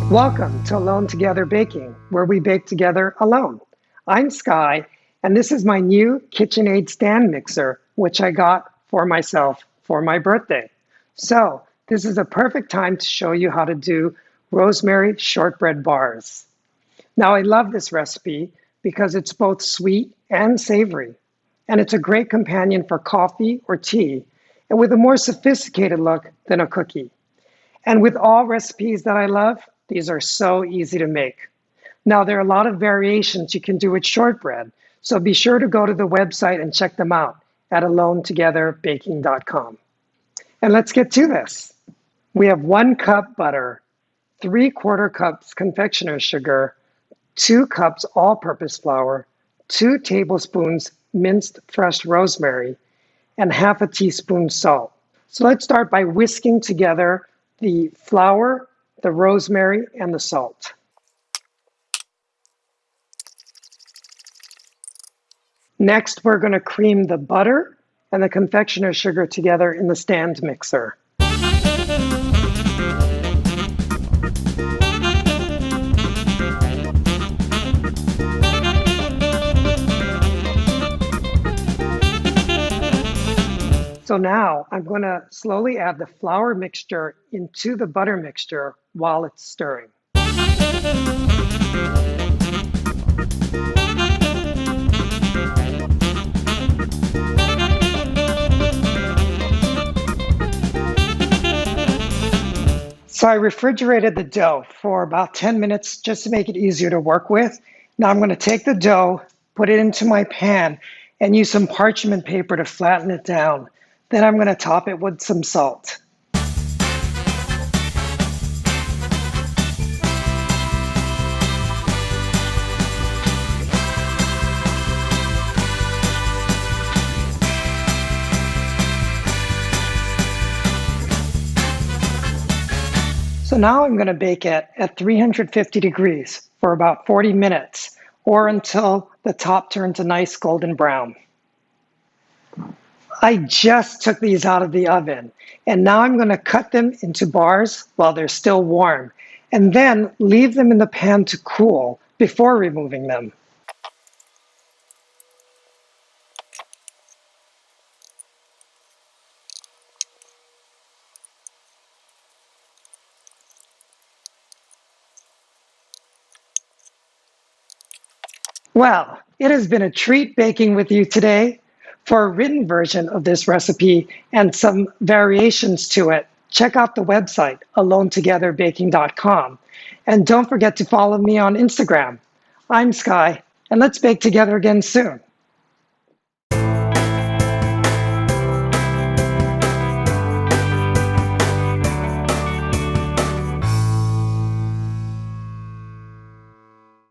Welcome to Alone Together Baking, where we bake together alone. I'm Sky, and this is my new KitchenAid stand mixer, which I got for myself for my birthday. So this is a perfect time to show you how to do Rosemary Shortbread Bars. Now I love this recipe because it's both sweet and savory, and it's a great companion for coffee or tea, and with a more sophisticated look than a cookie. And with all recipes that I love, these are so easy to make. Now, there are a lot of variations you can do with shortbread, so be sure to go to the website and check them out at alonetogetherbaking.com. And let's get to this. We have 1 cup butter, 3/4 cups confectioner's sugar, 2 cups all-purpose flour, 2 tablespoons minced fresh rosemary, and half a teaspoon salt. So let's start by whisking together the flour, the rosemary, and the salt. Next, we're going to cream the butter and the confectioner's sugar together in the stand mixer. So now I'm going to slowly add the flour mixture into the butter mixture while it's stirring. So I refrigerated the dough for about 10 minutes just to make it easier to work with. Now I'm going to take the dough, put it into my pan, and use some parchment paper to flatten it down. Then I'm going to top it with some salt. So now I'm going to bake it at 350 degrees for about 40 minutes or until the top turns a nice golden brown. I just took these out of the oven, and now I'm going to cut them into bars while they're still warm, and then leave them in the pan to cool before removing them. Well, it has been a treat baking with you today. For a written version of this recipe and some variations to it, check out the website, alonetogetherbaking.com. And don't forget to follow me on Instagram. I'm Sky, and let's bake together again soon.